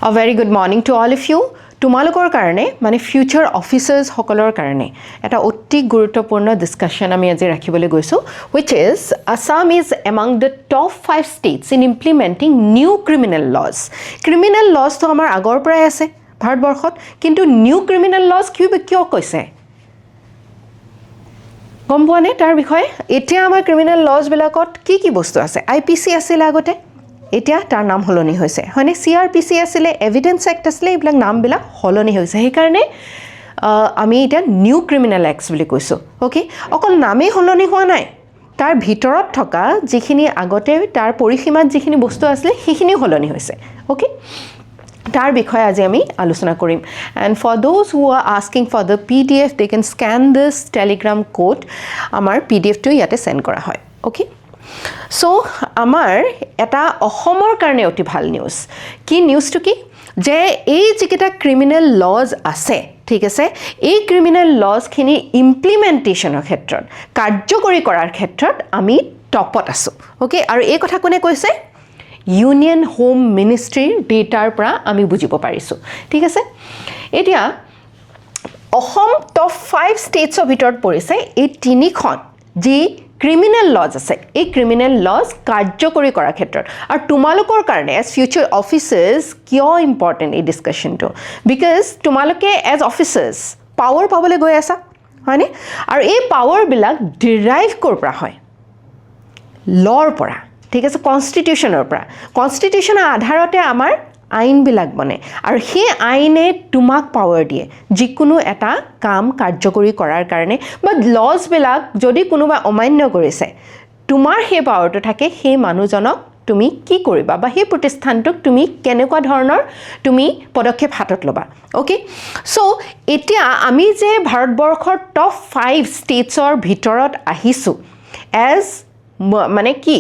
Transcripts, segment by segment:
A very good morning to all of you. তোমালোকৰ কাৰণে মানে ফিউচাৰ অফিচাৰ্ছ সকলৰ কাৰণে এটা অতি গুৰুত্বপূৰ্ণ ডিসকাশন আমি আজি ৰাখিবলৈ গৈছো which is Assam is among the top 5 states in implementing new criminal laws. Criminal laws তো আমাৰ আগৰ পৰাই আছে ভাৰতবৰ্ষত কিন্তু নিউ ক্ৰিমিনেল laws কিয় কৈছে গম পোৱা নে তাৰ বিষয়ে এতিয়া আমাৰ ক্ৰিমিনেল laws বিলাকত কি বস্তু আছে IPC আছিল আগতে এতিয়া তাৰ নাম হলনি হৈছে হয়নে CRPC আছিল এভিডেন্স এক্ট আছিল এইবিলাক নামবিলাক হলনি হৈছে সেই কাৰণে আমি এটা নিউ ক্ৰিমিনেল এক্টস বুলি কৈছো ওকে অকল নামে হলনি হোৱা নাই তাৰ ভিতৰত থকা যিখিনি আগতে তাৰ পৰিসীমাত যিখিনি বস্তু আছিল সেইখিনি হলনি হৈছে ওকে তাৰ বিষয়ে আজি আমি আলোচনা কৰিম and for those who are asking for the PDF they can scan this telegram code আমাৰ PDF টো ইয়াতে সেন্ড কৰা হয় ওকে So, আমাৰ এটা অসমৰ কাৰণে অতি ভাল নিউজ কি নিউজটো কি যে এই যিকেইটা ক্ৰিমিনেল লজ আছে ঠিক আছে এই ক্ৰিমিনেল লজখিনি ইমপ্লিমেন্টেশনৰ ক্ষেত্ৰত কাৰ্যকৰী কৰাৰ ক্ষেত্ৰত আমি টপত আছো ওকে আৰু এই কথা কোনে কৈছে ইউনিয়ন হোম মিনিষ্ট্ৰীৰ ডেটাৰ পৰা আমি বুজিব পাৰিছো ঠিক আছে এতিয়া অসম টপ 5 ষ্টেটছৰ ভিতৰত পৰিছে এই তিনিখন যি ক্ৰিমিনেল লজ আছে এই ক্ৰিমিনেল লজ কাৰ্যকৰী কৰাৰ ক্ষেত্ৰত আৰু তোমালোকৰ কাৰণে এজ ফিউচাৰ অফিচাৰ্ছ কিয় ইম্পৰ্টেন্ট এই ডিসকাশনটো বিকজ তোমালোকে এজ অফিচাৰ্ছ পাৱাৰ পাবলৈ গৈ আছা হয়নে আৰু এই পাৱাৰ বিলাক ডিৰাইভ কৰ পৰা হয় লৰ পৰা ঠিক আছে কনষ্টিটিউচনৰ পৰা কনষ্টিটিউচনৰ আধাৰতে আমাৰ আইন বিলাক বনে আৰু সেই আইনে তোমাক পাৱাৰ দিয়ে যিকোনো এটা কাম কাৰ্যকৰী কৰাৰ কাৰণে বা লজ বিলাক যদি কোনোবা অমান্য কৰিছে তোমাৰ সেই পাৱাৰটো থাকে সেই মানুহজনক তুমি কি কৰিবা বা সেই প্ৰতিষ্ঠানটোক তুমি কেনেকুৱা ধৰণৰ তুমি পদক্ষেপ হাতত লবা ওকে সো এতিয়া আমি যে ভাৰতবৰ্ষৰ টপ 5 ষ্টেটছৰ ভিতৰত আহিছো এজ মানে কি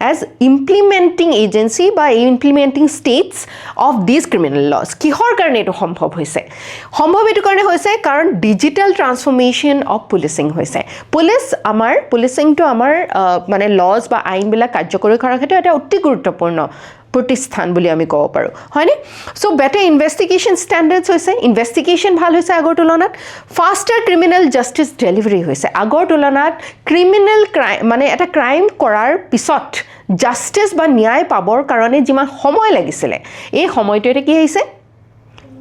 as implementing agency by implementing states of these criminal laws কিহৰ কাৰণে এটো সম্ভৱ হৈছে সম্ভৱ এটো কাৰণে হৈছে কাৰণ ডিজিটাল ট্ৰান্সফৰমেশন অফ পুলিচিং হৈছে পুলিচিং টো আমাৰ মানে লজ বা আইন বিলাক কাৰ্যকৰী কৰাৰ ক্ষেত্ৰত এটা অতি গুৰুত্বপূৰ্ণ প্ৰতিষ্ঠান বুলি আমি ক'ব পাৰো হয়নে সো বেটাৰ ইনভেষ্টিগেশন ষ্টেণ্ডাৰ্ডছ হৈছে ইনভেষ্টিগেশন ভাল হৈছে আগৰ তুলনাত ফাষ্টাৰ ক্ৰিমিনেল জাস্টিস ডেলিভাৰী হৈছে আগৰ তুলনাত ক্ৰিমিনেল ক্ৰাইম মানে এটা ক্ৰাইম কৰাৰ পিছত জাস্টিস বা ন্যায় পাবৰ কাৰণে যিমান সময় লাগিছিল এই সময়টো এটা কি হৈছে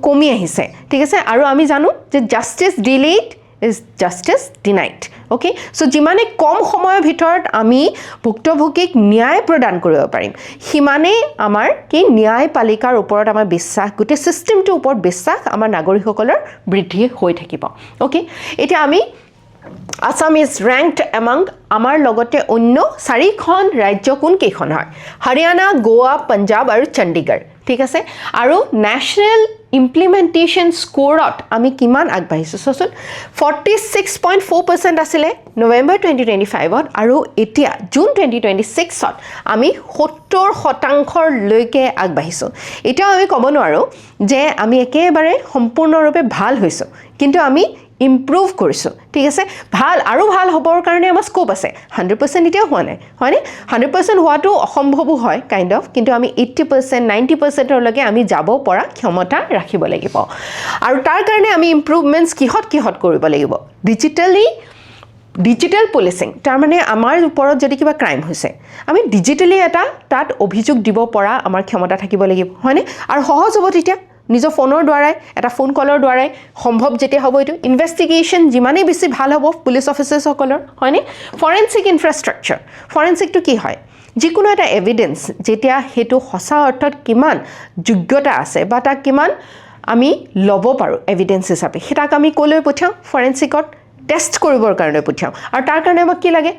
কমি আহিছে ঠিক আছে আৰু আমি জানো যে justice delayed is justice denied okay so যিমানে কম সময়ৰ ভিতৰত আমি ভুক্তভোগীক ন্যায় প্ৰদান কৰিব পাৰিম হিমানে আমাৰ কি ন্যায়পালিকাৰ ওপৰত আমাৰ বিশ্বাস গুটে সিস্টেমটোৰ ওপৰত বিশ্বাস আমাৰ নাগৰিকসকলৰ বৃদ্ধি হৈ থাকিব okay এতিয়া আমি Assam is ranked among আমাৰ লগতে অন্য 4খন ৰাজ্য কোন কেইখন হয় হৰিয়ানা গোৱা পঞ্জাব আৰু চণ্ডীগড় ঠিক আছে আৰু ন্যাশনাল ইমপ্লিমেন্টেশন স্কোৰত আমি কিমান আগবাঢ়িছো সচোন 46.4% আছিল নৱেম্বৰ 2025 ত আৰু এতিয়া জুন 2026 ত আমি 70% লৈকে আগবাঢ়িছো এটা আমি ক'ব নোৱাৰো যে আমি একেবাৰে সম্পূৰ্ণৰূপে ভাল হৈছো কিন্তু আমি ইমপ্ৰুভ কৰিছো ঠিক আছে ভাল আৰু ভাল হ'বৰ কাৰণে আমাৰ স্কোপ আছে 100% এতিয়া হোৱা নাই হয়নে 100% হোৱাটো অসম্ভৱ হয় কাইন্ড অফ কিন্তু আমি 80% 90% লৈকে আমি যাব পৰা ক্ষমতা ৰাখিব লাগিব আৰু তাৰ কাৰণে আমি ইমপ্ৰুভমেন্টস কিহত কৰিব লাগিব ডিজিটাল পুলিচিং তাৰ মানে আমাৰ ওপৰত যদি কিবা ক্ৰাইম হৈছে আমি ডিজিটালি এটা তাত অভিযোগ দিব পৰা আমাৰ ক্ষমতা থাকিব লাগিব হয়নে আৰু সহজ হ'ব তেতিয়া নিজৰ ফোনৰ দ্বাৰাই এটা ফোন কলৰ দ্বাৰাই সম্ভৱ যেতে হ'ব এটো ইনভেষ্টিগেশন যিমানে বেছি ভাল হ'ব পুলিশ অফিচাৰ্ছ সকলৰ হয়নে ফৰেনসিক ইনফ্ৰাষ্ট্ৰাকচাৰ ফৰেনসিক টো কি হয় যিকোনো এটা এভিডেন্স যেতিয়া হেতু সঁচা অৰ্থত কিমান যোগ্যতা আছে বা তা কিমান আমি লব পাৰো এভিডেন্স হিচাপে হেতাক আমি কলৈ পঠাও ফৰেনসিকত টেষ্ট কৰিবৰ কাৰণে পঠাও আৰু তাৰ কাৰণে আমাক কি লাগে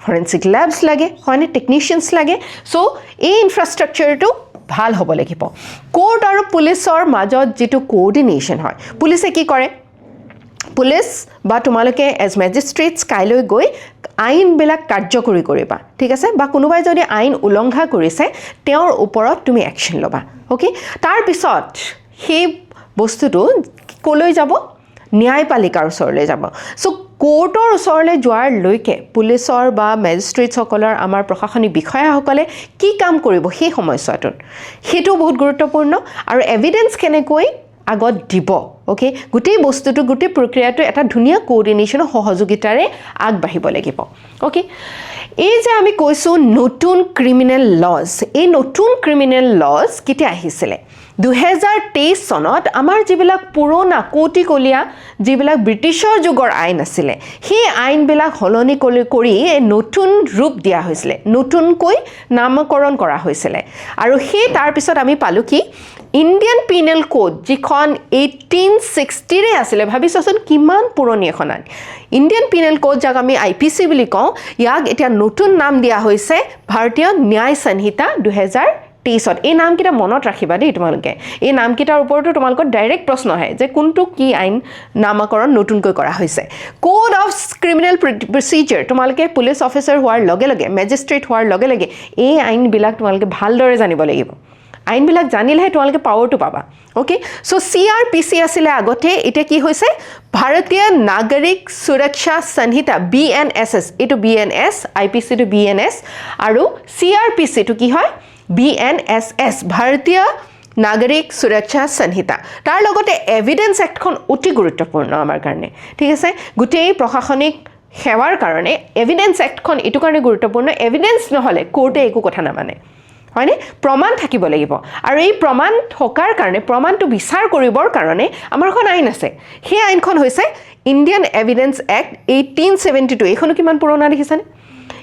ফৰেনসিক ল্যাবছ লাগে হয়নে টেকনিশিয়ানছ লাগে সো এই ইনফ্ৰাষ্ট্ৰাকচাৰটো ভাল হ'ব লাগিব কোৰ্ট আৰু পুলিচৰ মাজত যেটো কোঅৰ্ডিনেশন হয় পুলিচে কি কৰে পুলিচ বা তোমালোকে এজ ম্যাজিষ্ট্ৰেটছ কাইলৈ গৈ আইন বিলাক কাৰ্যকৰী কৰিবা ঠিক আছে বা কোনোবাই যদি আইন উলংঘা কৰিছে তেওঁৰ ওপৰত তুমি একচন লবা ওকে তাৰ পিছত সেই বস্তুটো কলৈ যাব ন্যায়পালিকাৰ ওচৰলৈ যাব সো কোৰ্টৰ ওচৰলৈ যোৱাৰ লৈকে পুলিচৰ বা মেজিষ্ট্ৰেটসকলৰ আমাৰ প্ৰশাসনিক বিষয়াসকলে কি কাম কৰিব সেই সময়ছোৱাটোত সেইটো বহুত গুৰুত্বপূৰ্ণ আৰু এভিডেন্স কেনেকৈ আগত দিব ওকে গোটেই বস্তুটো গোটেই প্ৰক্ৰিয়াটো এটা ধুনীয়া কোঅৰ্ডিনেশ্যন সহযোগিতাৰে আগবাঢ়িব লাগিব ওকে এই যে আমি কৈছোঁ নতুন ক্ৰিমিনেল লজ এই নতুন ক্ৰিমিনেল লজ কেতিয়া আহিছিলে 2023 চনত আমাৰ যিবিলাক পুৰণা কোটিকলীয়া যিবিলাক ব্ৰিটিছৰ যুগৰ আইন আছিলে সেই আইনবিলাক সলনি কৰি নতুন ৰূপ দিয়া হৈছিলে নতুনকৈ নামকৰণ কৰা হৈছিলে আৰু সেই তাৰপিছত আমি পালোঁ কি ইণ্ডিয়ান পিনেল কোড যিখন 1860 ৰে আছিলে ভাবিছচোন কিমান পুৰণি এখন আইন ইণ্ডিয়ান পিনেল কোড যাক আমি IPC বুলি কওঁ ইয়াক এতিয়া নতুন নাম দিয়া হৈছে ভাৰতীয় ন্যায় সংহিতা 2023 এই নামকেইটা মনত ৰাখিবা দেই তোমালোকে এই নামকেইটাৰ ওপৰতো তোমালোকৰ ডাইৰেক্ট প্ৰশ্ন আহে যে কোনটো কি আইন নামকৰণ নতুনকৈ কৰা হৈছে কোড অফ ক্ৰিমিনেল প্ৰচিডিউৰ তোমালোকে পুলিচ অফিচাৰ হোৱাৰ লগে লগে মেজিষ্ট্ৰেট হোৱাৰ লগে লগে এই আইনবিলাক তোমালোকে ভালদৰে জানিব লাগিব আইনবিলাক জানিলেহে তোমালোকে পাৱাৰটো পাবা ওকে সো CRPC আছিলে আগতে এতিয়া কি হৈছে ভাৰতীয় নাগৰিক সুৰক্ষা সংহিতা BNSS এইটো BNS IPC টো BNS আৰু CRPC টো কি হয় BNSS ভাৰতীয় নাগৰিক সুৰক্ষা সংহিতা তাৰ লগতে এভিডেন্স এক্টখন অতি গুৰুত্বপূৰ্ণ আমাৰ কাৰণে ঠিক আছে গোটেই প্ৰশাসনিক সেৱাৰ কাৰণে এভিডেন্স এক্টখন এটো কাৰণে গুৰুত্বপূৰ্ণ এভিডেন্স নহলে কোৰ্টে একো কথা নামানে হয়নে প্ৰমাণ থাকিব লাগিব আৰু এই প্ৰমাণ থকাৰ কাৰণে প্ৰমাণটো বিচাৰ কৰিবৰ কাৰণে আমাৰখন আইন আছে সেই আইনখন হৈছে ইণ্ডিয়ান এভিডেন্স এক্ট 1872 এইখনো কিমান পুৰণা দেখিছানে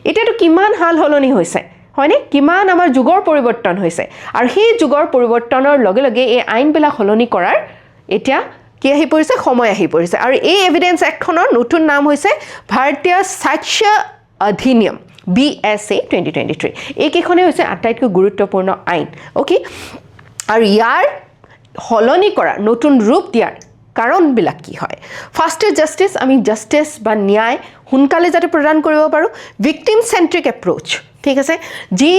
এতিয়াতো কিমান হাল হলনি হৈছে হয়নে কিমান আমাৰ যুগৰ পৰিৱৰ্তন হৈছে আৰু সেই যুগৰ পৰিৱৰ্তনৰ লগে লগে এই আইনবিলাক হলনি কৰাৰ এতিয়া কি আহি পৰিছে সময় আহি পৰিছে আৰু এই এভিডেন্স এক্টখনৰ নতুন নাম হৈছে ভাৰতীয় সাক্ষ্য অধিনিয়ম BSA 2023 এইকেইখনে হৈছে আটাইতকৈ গুৰুত্বপূৰ্ণ আইন ওকে আৰু ইয়াৰ হলনি কৰা নতুন ৰূপ দিয়াৰ কাৰণবিলাক কি হয় ফাষ্টাৰ জাষ্টিস আমি জাষ্টিস বা ন্যায় সোনকালে যাতে প্ৰদান কৰিব পাৰোঁ ভিক্টিম চেন্ট্ৰিক এপ্ৰোচ ঠিক আছে যি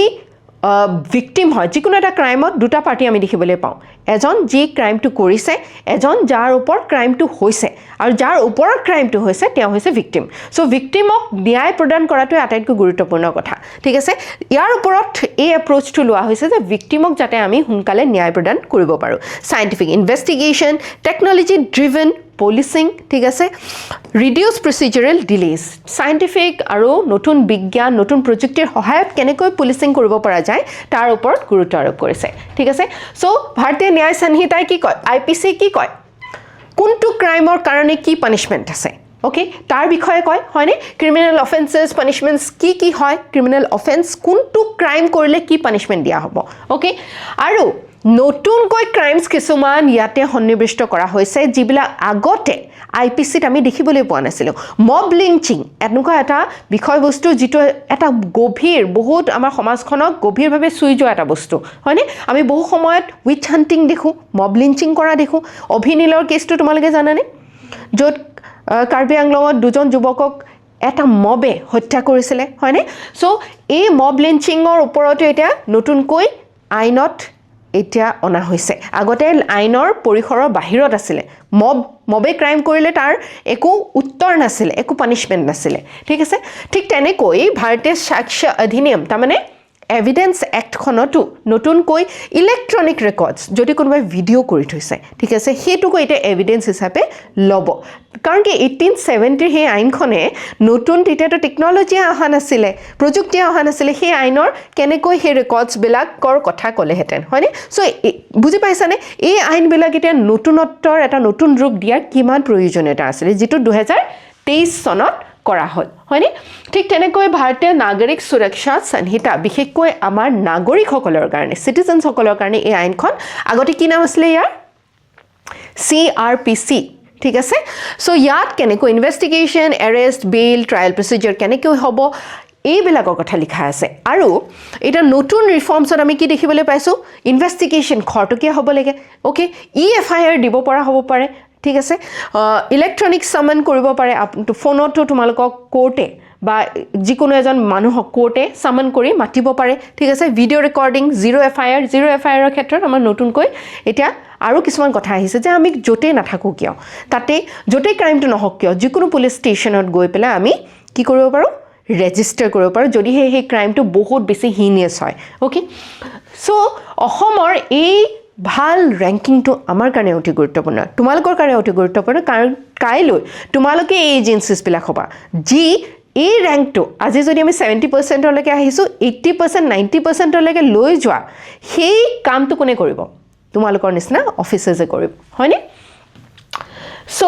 ভিক্টিম হয় যিকোনো এটা ক্ৰাইমত দুটা পাৰ্টি আমি দেখিবলৈ পাওঁ এজন যি ক্ৰাইমটো কৰিছে এজন যাৰ ওপৰত ক্ৰাইমটো হৈছে আৰু যাৰ ওপৰত ক্ৰাইমটো হৈছে তেওঁ হৈছে ভিক্টিম সো ভিক্টিমক ন্যায় প্ৰদান কৰাটো আটাইতকৈ গুৰুত্বপূৰ্ণ কথা ঠিক আছে ইয়াৰ ওপৰত এই এপ্ৰোচটো লোৱা হৈছে যে ভিক্টিমক যাতে আমি সোনকালে ন্যায় প্ৰদান কৰিব পাৰোঁ scientific investigation technology driven polishing ঠিক আছে ৰিডিউচ প্ৰচিডুৰেল ডিলেজ সাইন্টিফিক আৰু নতুন বিজ্ঞান নতুন প্ৰযুক্তিৰ সহায়ত কেনেকৈ পলিচিং কৰিব পৰা যায় তাৰ ওপৰত গুৰুত্ব আৰোপ কৰিছে ঠিক আছে সো ভাৰতীয় ন্যায় সংহিতাই কি কয় IPC কি কয় কোনটো ক্ৰাইমৰ কাৰণে কি পানিশমেন্ট আছে ওকে তাৰ বিষয়ে কয় হয়নে ক্ৰিমিনেল অফেন্সেস পানিশমেন্টস কি হয় ক্ৰিমিনেল অফেন্স কোনটো ক্ৰাইম কৰিলে কি পানিশমেন্ট দিয়া হ'ব ওকে আৰু নতুনকৈ ক্ৰাইমছ কিছুমান ইয়াতে সন্নিৱিষ্ট কৰা হৈছে যিবিলাক আগতে IPCত আমি দেখিবলৈ পোৱা নাছিলোঁ মব লিঞ্চিং এনেকুৱা এটা বিষয়বস্তু যিটো এটা গভীৰ বহুত আমাৰ সমাজখনক গভীৰভাৱে চুই যোৱা এটা বস্তু হয়নে আমি বহু সময়ত উইচ হান্টিং দেখোঁ মব লিঞ্চিং কৰা দেখোঁ অভিনীলৰ কেছটো তোমালোকে জানানে য'ত কাৰ্বি আংলঙত দুজন যুৱকক এটা মবে হত্যা কৰিছিলে হয়নে সো এই মব লিঞ্চিঙৰ ওপৰতো এতিয়া নতুনকৈ আইনত এতিয়া অনা হৈছে আগতে আইনৰ পৰিসৰৰ বাহিৰত আছিলে মবে ক্ৰাইম কৰিলে তাৰ একো উত্তৰ নাছিলে একো পানিশমেন্ট নাছিলে ঠিক আছে ঠিক তেনেকৈ ভাৰতীয় সাক্ষ্য অধিনিয়ম তাৰমানে এভিডেন্স এক্টখনতো নতুনকৈ ইলেক্ট্ৰনিক ৰেকৰ্ডছ যদি কোনোবাই ভিডিঅ' কৰি থৈছে ঠিক আছে সেইটোকো এতিয়া এভিডেন্স হিচাপে ল'ব কাৰণ কি 1870 সেই আইনখনে নতুন তেতিয়াতো টেকনলজি অহা নাছিলে প্ৰযুক্তি অহা নাছিলে সেই আইনৰ কেনেকৈ সেই ৰেকৰ্ডছবিলাকৰ কথা ক'লেহেঁতেন হয়নে সো বুজি পাইছানে এই আইনবিলাক এতিয়া নতুনত্বৰ এটা নতুন ৰূপ দিয়াৰ কিমান প্ৰয়োজনীয়তা আছিলে যিটো 2023 চনত কৰা হ'ল হয়নে ঠিক তেনেকৈ ভাৰতীয় নাগৰিক সুৰক্ষা সংহিতা বিশেষকৈ আমাৰ নাগৰিকসকলৰ কাৰণে সিটিজেনসকলৰ কাৰণে এই আইনখন আগতে কি নাম আছিলে ইয়াৰ CRPC ঠিক আছে সো ইয়াত কেনেকৈ investigation arrest bail trial procedure কেনেকৈ হ'ব এইবিলাকৰ কথা লিখা আছে আৰু এটা নতুন ৰিফৰ্মছত আমি কি দেখিবলৈ পাইছোঁ ইনভেষ্টিগেশ্যন খৰতকীয়া হ'ব লাগে ওকে EFIR দিব পৰা হ'ব পাৰে ঠিক আছে ইলেক্ট্ৰনিক সামন কৰিব পাৰে ফোনতো তোমালোকক কোৰ্টে বা যিকোনো এজন মানুহক কোৰ্টে সামন কৰি মাতিব পাৰে ঠিক আছে ভিডিঅ' ৰেকৰ্ডিং জিৰ' এফআইআৰৰ ক্ষেত্ৰত আমাৰ নতুনকৈ এতিয়া আৰু কিছুমান কথা আহিছে যে আমি য'তেই নাথাকোঁ কিয় তাতে য'তেই ক্ৰাইমটো নহওক কিয় যিকোনো পুলিচ ষ্টেচনত গৈ পেলাই আমি কি কৰিব পাৰোঁ ৰেজিষ্টাৰ কৰিব পাৰোঁ যদিহে সেই ক্ৰাইমটো বহুত বেছি হিনিয়াছ হয় অ'কে চ' অসমৰ এই ভাল ৰেংকিংটো আমাৰ কাৰণে অতি গুৰুত্বপূৰ্ণ তোমালোকৰ কাৰণে অতি গুৰুত্বপূৰ্ণ কাৰণ কাইলৈ তোমালোকে এই এজেঞ্চিছবিলাক হ'বা যি এই ৰেংকটো আজি যদি আমি 70%লৈকে আহিছোঁ 80% 90%লৈকে লৈ যোৱা সেই কামটো কোনে কৰিব তোমালোকৰ নিচিনা অফিচাৰ্ছে কৰিব হয়নে চ'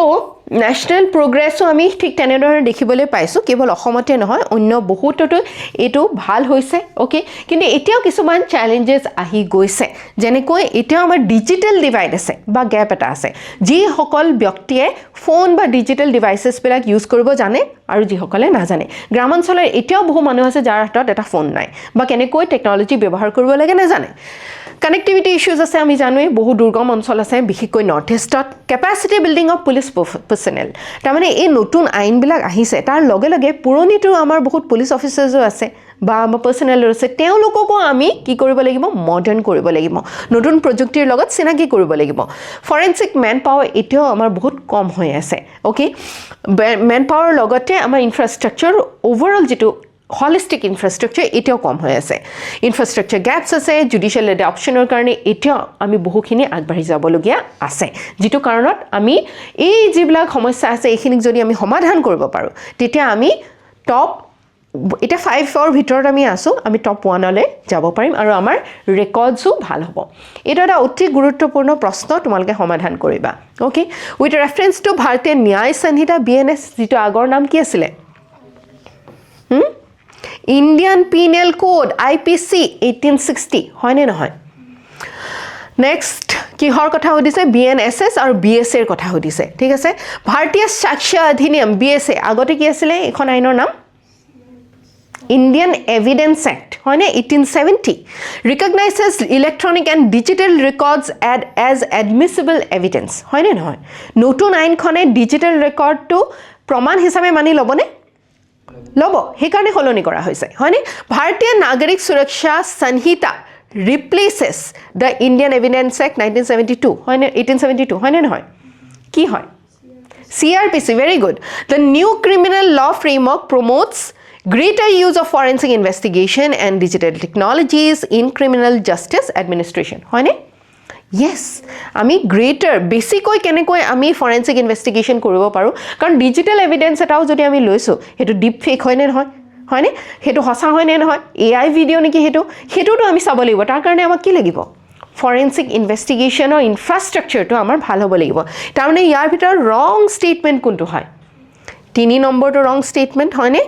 নেশ্যনেল প্ৰগ্ৰেছো আমি ঠিক তেনেদৰে দেখিবলৈ পাইছোঁ কেৱল অসমতে নহয় অন্য বহুততো এইটো ভাল হৈছে অ'কে কিন্তু এতিয়াও কিছুমান চেলেঞ্জেছ আহি গৈছে যেনেকৈ এতিয়াও আমাৰ ডিজিটেল ডিভাইড আছে বা গেপ এটা আছে যিসকল ব্যক্তিয়ে ফোন বা ডিজিটেল ডিভাইচেছবিলাক ইউজ কৰিব জানে আৰু যিসকলে নাজানে গ্ৰামাঞ্চলৰ এতিয়াও বহু মানুহ আছে যাৰ হাতত এটা ফোন নাই বা কেনেকৈ টেকন'লজি ব্যৱহাৰ কৰিব লাগে নাজানে কানেক্টিভিটি ইস্যুজ আছে আমি জানোৱেই বহু দুৰ্গম অঞ্চল আছে বিশেষকৈ নৰ্থ ইষ্টত capacity building of police personnel তাৰমানে এই নতুন আইনবিলাক আহিছে তাৰ লগে লগে পুৰণিটো আমাৰ বহুত পুলিচ অফিচাৰ্ছো আছে বা আমাৰ পাৰ্চনেলো আছে তেওঁলোককো আমি কি কৰিব লাগিব মডাৰ্ণ কৰিব লাগিব নতুন প্ৰযুক্তিৰ লগত চিনাকি কৰিব লাগিব ফৰেনচিক মেন পাৱাৰ এতিয়াও আমাৰ বহুত কম হৈ আছে অ'কে মেন পাৱাৰৰ লগতে আমাৰ ইনফ্ৰাষ্ট্ৰাকচাৰ অভাৰঅল যিটো হলিষ্টিক ইনফ্ৰাষ্ট্ৰাকচাৰ এতিয়াও কম হৈ আছে ইনফ্ৰাষ্ট্ৰাকচাৰ গেপছ আছে জুডিচিয়েল এডাপশ্যনৰ কাৰণে এতিয়াও আমি বহুখিনি আগবাঢ়ি যাবলগীয়া আছে যিটো কাৰণত আমি এই যিবিলাক সমস্যা আছে এইখিনিক যদি আমি সমাধান কৰিব পাৰোঁ তেতিয়া আমি টপ এটা 5ৰ ভিতৰত আমি আছোঁ আমি টপ 1লৈ যাব পাৰিম আৰু আমাৰ ৰেকৰ্ডছো ভাল হ'ব এইটো এটা অতি গুৰুত্বপূৰ্ণ প্ৰশ্ন তোমালোকে সমাধান কৰিবা অ'কে উইথ ৰেফাৰেঞ্চ টু ভাৰতীয় ন্যায় সংহিতা BNS যিটো আগৰ নাম কি আছিলে ইণ্ডিয়ান পিনেল কোড IPC 1860 হয়নে নহয় নেক্সট কিহৰ কথা সুধিছে BNSS আৰু BSAৰ কথা সুধিছে ঠিক আছে ভাৰতীয় সাক্ষ্য অধিনিয়ম BSA আগতে কি আছিলে এখন আইনৰ নাম Indian Evidence Act হয়নে 1870 recognizes electronic and digital records as admissible evidence হয়নে নহয় নতুন আইনখনে ডিজিটেল ৰেকৰ্ডটো প্ৰমাণ হিচাপে মানি ল'বনে ল'ব সেইকাৰণে সলনি কৰা হৈছে হয়নে ভাৰতীয় নাগৰিক সুৰক্ষা সংহিতা replaces the Indian Evidence Act 1972 হয়নে 1872 হয়নে নহয় কি হয় CRPC very good the new criminal law framework promotes greater use of forensic investigation and digital technologies in criminal justice administration হয়নে yes আমি greater বেছিকৈ কেনেকৈ আমি forensic investigation কৰিব পাৰোঁ কাৰণ digital evidence এটাও যদি আমি লৈছো হেতু deep fake হয় নে নহয় হয়নে হেতু হসা হয় নে নহয় AI ভিডিও নেকি হেতুটো আমি চাব লাগিব তাৰ কাৰণে আমাক কি লাগিব forensic investigation or infrastructure to আমাৰ ভাল হ'ব লাগিব তাৰ মানে ইয়াৰ ভিতৰ wrong statement কোনটো হয় 3 নম্বৰটো wrong statement হয়নে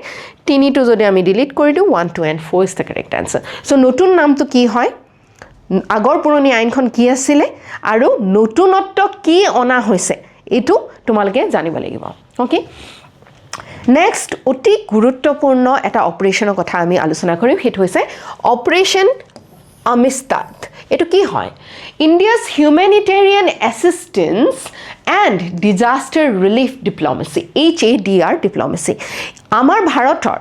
3টো যদি আমি ডিলিট কৰি দিও 1 2 and 4 is the correct answer so নতুন নামটো কি হয় আগৰ পুৰণি আইনখন কি আছিলে আৰু নতুনত্ব কি অনা হৈছে এটো তোমালকে জানিব লাগিব ওকে নেক্সট অতি গুৰুত্বপূৰ্ণ এটা অপাৰেশনৰ কথা আমি আলোচনা কৰিম হেতু হৈছে অপাৰেশন Amistad এটো কি হয় India's humanitarian assistance and disaster relief diplomacy HADR diplomacy আমাৰ ভাৰতৰ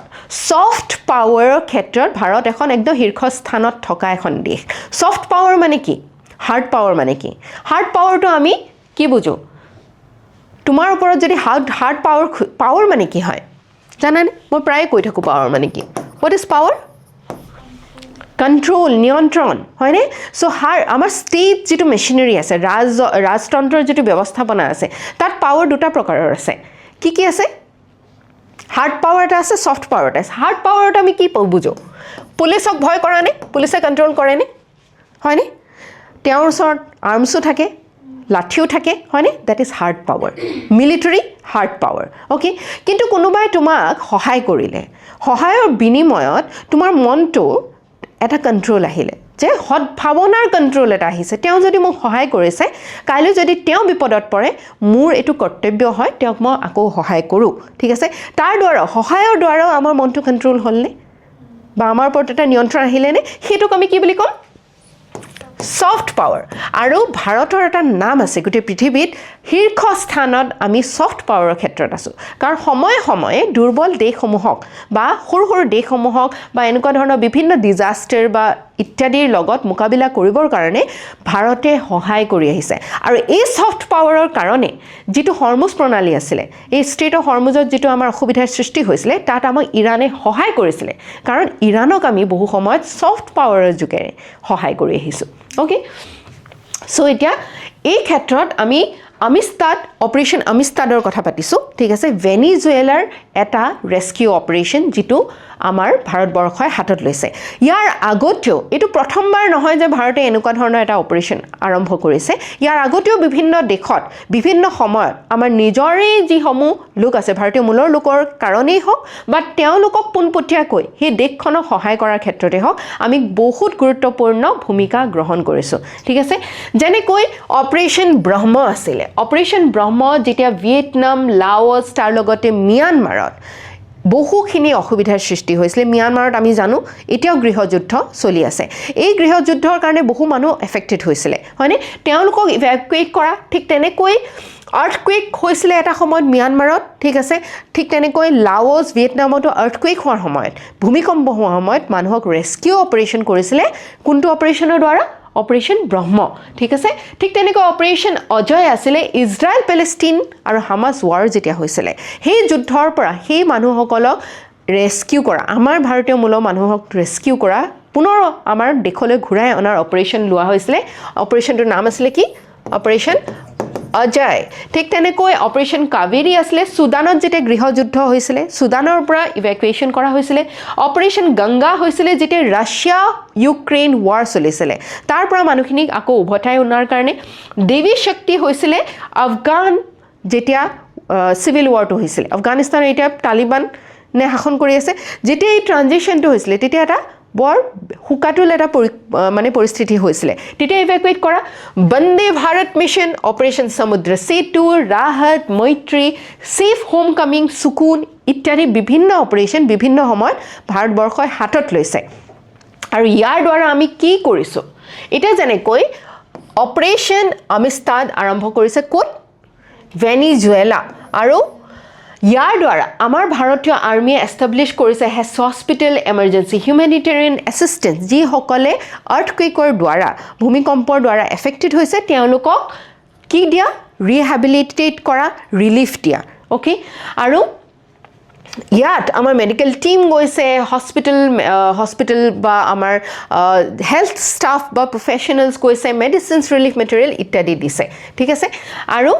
সফট পাৱাৰৰ ক্ষেত্ৰত ভাৰত এখন একদম শীৰ্ষস্থানত থকা এখন দেশ সফট পাৱাৰ মানে কি হাৰ্ড পাৱাৰ মানে কি হাৰ্ড পাৱাৰটো আমি কি বুজো তোমাৰ ওপৰত যদি হাৰ্ড পাৱাৰ মানে কি হয় জানানে মই প্ৰায় কৈ থাকো পাৱাৰ মানে কি what is power control নিয়ন্ত্ৰণ হয়নে সো আমাৰ ষ্টেট যেটো মেচিনাৰী আছে ৰাজতন্ত্ৰৰ যেটো ব্যৱস্থাপনা আছে তাত পাৱাৰ দুটা প্ৰকাৰৰ আছে কি আছে হাৰ্ড পাৱাৰ এটা আছে সফট পাৱাৰ এটা আছে হাৰ্ড পাৱাৰটো আমি কি বুজো পুলিচক ভয় কৰা নে পুলিচে কন্ট্ৰোল কৰে নে হয়নে তেওঁৰ ওচৰত আৰ্মছো থাকে লাঠিও থাকে হয়নে that is hard power military hard power okay কিন্তু কোনোবাই তোমাক সহায় কৰিলে সহায়ৰ বিনিময়ত তোমাৰ মনটো এটা কন্ট্ৰোল আহিলে যে সদ্ভাৱনাৰ কন্ট্ৰোল এটা আহিছে তেওঁ যদি মোক সহায় কৰিছে কাইলৈ যদি তেওঁ বিপদত পৰে মোৰ এটো কৰ্তব্য হয় তেওঁক মই আকৌ সহায় কৰো ঠিক আছে তাৰ দ্বাৰা সহায়ৰ দ্বাৰা আমাৰ মনটো কন্ট্ৰোল হ'লনে বা আমাৰ ওপৰত এটা নিয়ন্ত্ৰণ আহিলে নে হেতুক আমি কি বুলি কম সফট পাৱাৰ আৰু ভাৰতৰ এটা নাম আছে গোটেই পৃথিৱীত শীৰ্ষস্থানত আমি সফট পাৱাৰৰ ক্ষেত্ৰত আছোঁ কাৰণ সময়ে সময়ে দুৰ্বল দেশসমূহক বা সৰু সৰু দেশসমূহক বা এনেকুৱা ধৰণৰ বিভিন্ন ডিজাষ্টাৰ বা ইত্যাদিৰ লগত মোকাবিলা কৰিবৰ কাৰণে ভাৰতে সহায় কৰি আহিছে আৰু এই সফট পাৱাৰৰ কাৰণে যিটো হৰমুজ প্ৰণালী আছিলে এই ষ্ট্ৰেইট অফ হৰমুজত যিটো আমাৰ অসুবিধাৰ সৃষ্টি হৈছিলে তাত আমাক ইৰাণে সহায় কৰিছিলে কাৰণ ইৰাণক আমি বহু সময়ত সফট পাৱাৰৰ যোগেৰে সহায় কৰি আহিছোঁ ওকে সো এতিয়া এই ক্ষেত্ৰত আমি আমিস্তাদ অপাৰেশ্যন আমিস্তাদৰ কথা পাতিছোঁ ঠিক আছে ভেনিজুৱেলাৰ এটা ৰেস্কিউ অপাৰেশ্যন যিটো আমাৰ ভাৰতবৰ্ষই হাতত লৈছে ইয়াৰ আগতেও এইটো প্ৰথমবাৰ নহয় যে ভাৰতে এনেকুৱা ধৰণৰ এটা অপাৰেশ্যন আৰম্ভ কৰিছে ইয়াৰ আগতেও বিভিন্ন দেশত বিভিন্ন সময়ত আমাৰ নিজৰে যিসমূহ লোক আছে ভাৰতীয় মূলৰ লোকৰ কাৰণেই হওক বা তেওঁলোকক পোনপটীয়াকৈ সেই দেশখনক সহায় কৰাৰ ক্ষেত্ৰতে হওক আমি বহুত গুৰুত্বপূৰ্ণ ভূমিকা গ্ৰহণ কৰিছোঁ ঠিক আছে যেনেকৈ অপাৰেশ্যন ব্ৰহ্ম আছিলে অপাৰেশ্যন ব্ৰহ্ম যেতিয়া ভিয়েটনাম লাওছ তাৰ লগতে ম্যানমাৰত বহুখিনি অসুবিধাৰ সৃষ্টি হৈছিলে ম্যানমাৰত আমি জানো এতিয়াও গৃহযুদ্ধ চলি আছে এই গৃহযুদ্ধৰ কাৰণে বহু মানুহ এফেক্টেড হৈছিলে হয়নে তেওঁলোকক ইভেকুৱেট কৰা ঠিক তেনেকৈ আৰ্থকুৱেক হৈছিলে এটা সময়ত ম্যানমাৰত ঠিক আছে ঠিক তেনেকৈ লাওছ ভিয়েটনামতো আৰ্থকুৱেক হোৱাৰ সময়ত ভূমিকম্প হোৱাৰ সময়ত মানুহক ৰেস্কিউ অপাৰেশ্যন কৰিছিলে কোনটো অপাৰেশ্যনৰ দ্বাৰা অপাৰেশ্যন ব্ৰহ্ম ঠিক আছে ঠিক তেনেকৈ অপাৰেশ্যন অজয় আছিলে ইজৰাইল পেলেষ্টিন আৰু হামাছ ৱাৰ যেতিয়া হৈছিলে সেই যুদ্ধৰ পৰা সেই মানুহসকলক ৰেস্কিউ কৰা আমাৰ ভাৰতীয় মূলৰ মানুহক ৰেস্কিউ কৰা পুনৰ আমাৰ দেশলৈ ঘূৰাই অনাৰ অপাৰেশ্যন লোৱা হৈছিলে অপাৰেশ্যনটোৰ নাম আছিলে কি অপাৰেশ্যন অজয় ঠিক তেনেকৈ অপাৰেশ্যন কাবেৰী আছিলে সুদানত যেতিয়া গৃহযুদ্ধ হৈছিলে সুদানৰ পৰা ইভেকুৱেশ্যন কৰা হৈছিলে অপাৰেশ্যন গংগা হৈছিলে যেতিয়া ৰাছিয়া ইউক্ৰেইন ৱাৰ চলিছিলে তাৰ পৰা মানুহখিনিক আকৌ উভতাই অনাৰ কাৰণে দেৱী শক্তি হৈছিলে আফগান যেতিয়া চিভিল ৱাৰটো হৈছিলে আফগানিস্তানৰ এতিয়া তালিবানে শাসন কৰি আছে যেতিয়া এই ট্ৰানজিশ্যনটো হৈছিলে তেতিয়া এটা বৰ হুকাটুল এটা মানে পৰিস্থিতি হৈছিলে তেতিয়া ইভেকুৱেট কৰা বন্দে ভাৰত মিছন অপাৰেশ্যন সমুদ্ৰ সেতু ৰাহত মৈত্ৰী সেফ হোম কামিং সুকুন ইত্যাদি বিভিন্ন অপাৰেশ্যন বিভিন্ন সময়ত ভাৰতবৰ্ষই হাতত লৈছে আৰু ইয়াৰ দ্বাৰা আমি কি কৰিছোঁ এতিয়া যেনেকৈ অপাৰেশ্যন আমিস্তাদ আৰম্ভ কৰিছে ক'ত ভেনিজুৱেলা আৰু ইয়াৰ দ্বাৰা আমাৰ ভাৰতীয় আৰ্মিয়ে এষ্টাব্লিছ কৰিছে hash hospital emergency humanitarian assistance যিসকলে আৰ্থকুৱেকৰ দ্বাৰা ভূমিকম্পৰ দ্বাৰা এফেক্টেড হৈছে তেওঁলোকক কি দিয়া ৰিহেবিলিটেট কৰা ৰিলিফ দিয়া অ'কে আৰু ইয়াত আমাৰ মেডিকেল টিম গৈছে হস্পিটেল বা আমাৰ হেল্থ ষ্টাফ বা প্ৰফেশ্যনেলছ গৈছে মেডিচিনছ ৰিলিফ মেটেৰিয়েল ইত্যাদি দিছে ঠিক আছে আৰু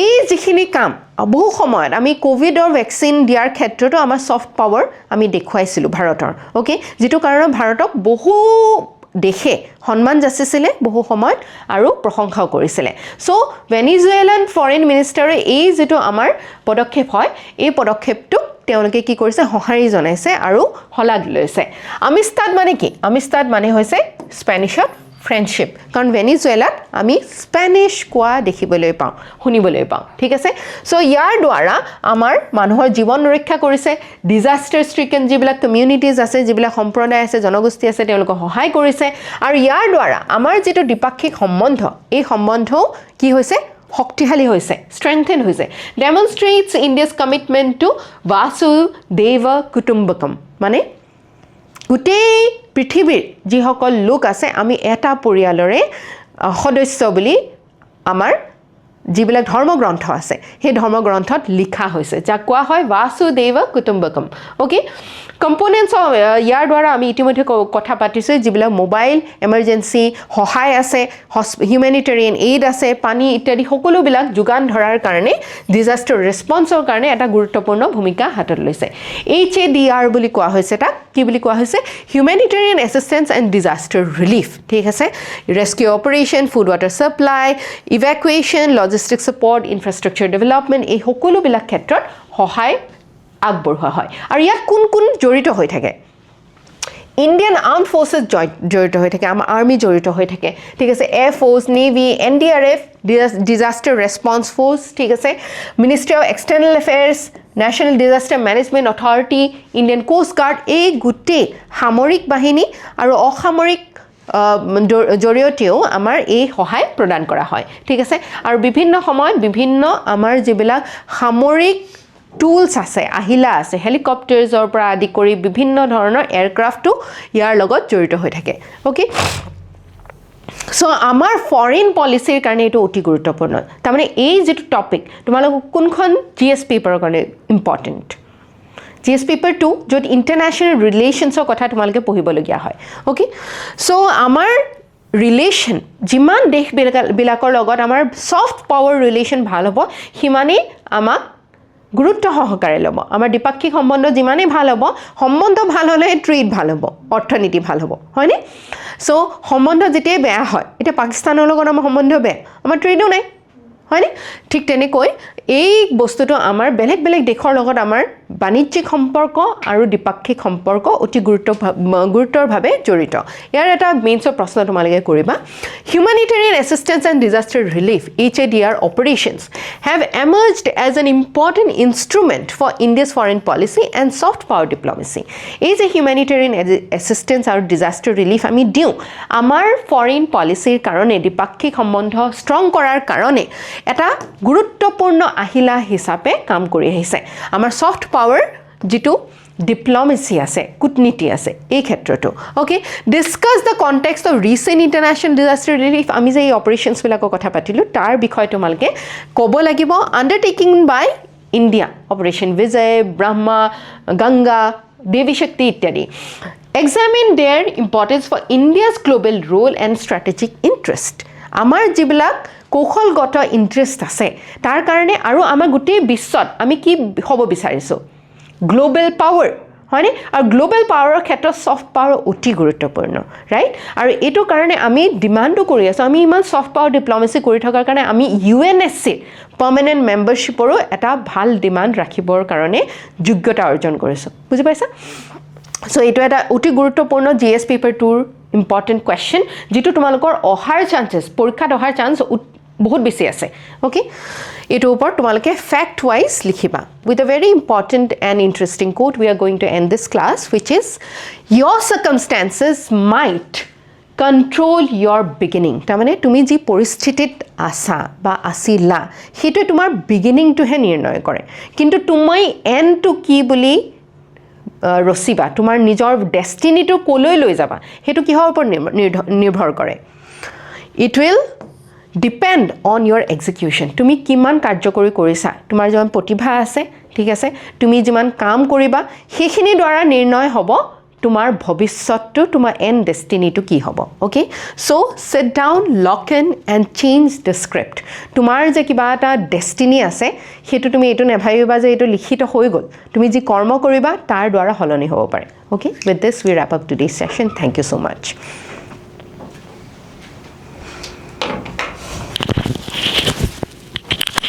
এই যিখিনি কাম বহু সময়ত আমি কোভিডৰ ভেকচিন দিয়াৰ ক্ষেত্ৰতো আমাৰ সফট পাৱাৰ আমি দেখুৱাইছিলোঁ ভাৰতৰ অ'কে যিটো কাৰণত ভাৰতক বহু দেশে সন্মান যাচিছিলে বহু সময়ত আৰু প্ৰশংসাও কৰিছিলে চ' ভেনিজুৱেলান ফৰেইন মিনিষ্টাৰে এই যিটো আমাৰ পদক্ষেপ হয় এই পদক্ষেপটোক তেওঁলোকে কি কৰিছে সঁহাৰি জনাইছে আৰু শলাগ লৈছে আমিস্তাদ মানে কি আমিস্তাদ মানে হৈছে স্পেনিছত ফ্ৰেণ্ডশ্বিপ কাৰণ ভেনিজুৱেলাত আমি স্পেনিছ কোৱা দেখিবলৈ পাওঁ শুনিবলৈ পাওঁ ঠিক আছে চ' ইয়াৰ দ্বাৰা আমাৰ মানুহৰ জীৱন ৰক্ষা কৰিছে ডিজাষ্টাৰ ষ্ট্ৰিকেন যিবিলাক কমিউনিটিজ আছে যিবিলাক সম্প্ৰদায় আছে জনগোষ্ঠী আছে তেওঁলোকক সহায় কৰিছে আৰু ইয়াৰ দ্বাৰা আমাৰ যিটো দ্বিপাক্ষিক সম্বন্ধ এই সম্বন্ধও কি হৈছে শক্তিশালী হৈছে ষ্ট্ৰেংথেন হৈছে ডেমনষ্ট্ৰেটছ ইণ্ডিয়াছ কমিটমেণ্ট টু বাসুদেৱ কুটুম্বকম মানে গোটেই পৃথিৱীৰ যিসকল লোক আছে আমি এটা পৰিয়ালৰে সদস্য বুলি আমাৰ যিবিলাক ধৰ্মগ্ৰন্থ আছে সেই ধৰ্মগ্ৰন্থত লিখা হৈছে যাক কোৱা হয় বাসুদেৱ কুটুম্বকম অ'কে কম্পনেণ্টছ অফ ইয়াৰ দ্বাৰা আমি ইতিমধ্যে কথা পাতিছোঁ যিবিলাক মোবাইল এমাৰ্জেঞ্চি সহায় আছে হিউমেনিটেৰিয়ান এইড আছে পানী ইত্যাদি সকলোবিলাক যোগান ধৰাৰ কাৰণে ডিজাষ্টাৰ ৰেছপন্সৰ কাৰণে এটা গুৰুত্বপূৰ্ণ ভূমিকা হাতত লৈছে HADR বুলি কোৱা হৈছে তাক কি বুলি কোৱা হৈছে humanitarian assistance and disaster relief ঠিক আছে rescue operation food water supply evacuation logistic support infrastructure development এই সকলোবিলাক ক্ষেত্ৰত সহায় আগবঢ়োৱা হয় আৰু ইয়াত কোন কোন জড়িত হৈ থাকে ইণ্ডিয়ান আৰ্ম ফ'ৰ্চেছ জড়িত হৈ থাকে আমাৰ আৰ্মি জড়িত হৈ থাকে ঠিক আছে air force navy NDRF disaster response force ঠিক আছে ministry of external affairs national disaster management authority Indian coast guard এই গোটেই সামৰিক বাহিনী আৰু অসামৰিক জৰিয়তেও আমাৰ এই সহায় প্ৰদান কৰা হয় ঠিক আছে আৰু বিভিন্ন সময়ত বিভিন্ন আমাৰ যিবিলাক সামৰিক টুলছ আছে আহিলা আছে হেলিকপ্টাৰ্ছৰ পৰা আদি কৰি বিভিন্ন ধৰণৰ এয়াৰক্ৰাফ্টটো ইয়াৰ লগত জড়িত হৈ থাকে ওকে সো আমাৰ ফৰেন পলিচিৰ কাৰণে এইটো অতি গুৰুত্বপূৰ্ণ তাৰমানে এই যেটো টপিক তোমালোক কোনখন জিএস পেপাৰৰ কাৰণে ইম্পৰ্টেন্ট জিএস পেপাৰ 2 য'ত ইন্টাৰনেশ্যনেল ৰিলেশনছৰ কথা তোমালোকে পঢ়িবলগীয়া হয় ওকে সো আমাৰ ৰিলেশন যিমান দেশ বিলাকৰ লগত আমাৰ সফট পাৱাৰ ৰিলেশন ভাল হ'ব সিমানেই আমাক গুৰুত্ব সহকাৰে ল'ব আমাৰ দ্বিপাক্ষিক সম্বন্ধ যিমানেই ভাল হ'ব সম্বন্ধ ভাল হ'লে ট্ৰেড ভাল হ'ব অৰ্থনীতি ভাল হ'ব হয়নে সো সম্বন্ধ যেতিয়াই বেয়া হয় এটা পাকিস্তানৰ লগত আমাৰ সম্বন্ধ বেয়া আমাৰ ট্ৰেডো নাই হয়নে ঠিক তেনেকৈ এই বস্তুটো আমাৰ বেলেগ বেলেগ দেশৰ লগত আমাৰ বাণিজ্যিক সম্পৰ্ক আৰু দ্বিপাক্ষিক সম্পৰ্ক অতি গুৰুত্বৰভাৱে জড়িত ইয়াৰ এটা মেইনছৰ প্ৰশ্ন তোমালোকে কৰিবা Humanitarian assistance and disaster relief HADR operations have emerged as an important instrument for India's foreign policy and soft power diplomacy এই যে humanitarian assistance আৰু disaster relief আমি দিওঁ আমাৰ ফৰেন পলিচিৰ কাৰণে দ্বিপাক্ষিক সম্বন্ধ ষ্ট্ৰং কৰাৰ কাৰণে এটা গুৰুত্বপূৰ্ণ আহিলা হিচাপে কাম কৰি আহিছে আমাৰ সফট পাৱাৰ যেটো ডিপ্লোমেসি আছে কূটনীতি আছে এই ক্ষেত্ৰটো okay discuss the context of recent international disaster relief আমি যে এই অপাৰেশনছ বিলাকৰ কথা পাতিলো তাৰ বিষয় তোমালকে ক'ব লাগিব আন্ডাৰটেকিং বাই ইণ্ডিয়া অপাৰেশন বিজয় ব্ৰহ্মা গংগা দেৱী শক্তি ইত্যাদি examine their importance for India's global role and strategic interest আমাৰ যিবিলাক কৌশলগত ইন্টাৰেষ্ট আছে তাৰ কাৰণে আৰু আমাৰ গোটেই বিশ্বত আমি কি হ'ব বিচাৰিছো গ্লোবাল পাৱাৰ হয়নে আৰু গ্লোবাল পাৱাৰৰ ক্ষেত্ৰত সফট পাৱাৰ অতি গুৰুত্বপূৰ্ণ ৰাইট আৰু এটো কাৰণে আমি ডিমান্ডো কৰি আছো আমি ইমান সফট পাৱাৰ ডিপ্লোমেসি কৰি থকাৰ কাৰণে আমি UNSC পাৰ্মানেন্ট মেম্বাৰশ্বিপৰো এটা ভাল ডিমান্ড ৰাখিবৰ কাৰণে যোগ্যতা অৰ্জন কৰিছো বুজি পাইছা সো এটো এটা অতি গুৰুত্বপূৰ্ণ জিএস পেপাৰ 2 ইম্পৰ্টেন্ট কোৱেশ্চন যেটো তোমালোকৰ অহাৰ চান্সেস পৰীক্ষাত অহাৰ চান্স বহুত বেছি আছে ওকে এটো ওপৰ তোমালোকে ফ্যাক্ট ওয়াইজ লিখিবা with a very important and interesting quote we are going to end this class which is your circumstances might control your beginning তাৰমানে তুমি যি পৰিস্থিতিত আছা বা আছিলা হেতু তোমাৰ বিগিনিং টু হে নিৰ্ণয় কৰে কিন্তু তুমি এন্ড টু কি বুলি ৰচিবা তোমাৰ নিজৰ ডেষ্টিনিটো কলৈ লৈ যাবা হেতু কিহৰ ওপৰত নিৰ্ভৰ কৰে it will depend on your execution তুমি কিমান কাৰ্যকৰী কৰিছা তোমাৰ যেন প্ৰতিভা আছে ঠিক আছে তুমি যিমান কাম কৰিবা সেইখিনি দ্বাৰা নিৰ্ণয় হ'ব তোমাৰ ভৱিষ্যতটো তোমাৰ এন্ড ডেষ্টিনিটো কি হ'ব okay so sit down lock in and change the script তোমাৰ যে কিবা এটা ডেষ্টিনি আছে হেতু তুমি এটো নেভাবিবা যে এটো লিখিত হৈ গল তুমি যি কৰ্ম কৰিবা তাৰ দ্বাৰা হলনি হ'ব পাৰে okay with this we wrap up today's session thank you so much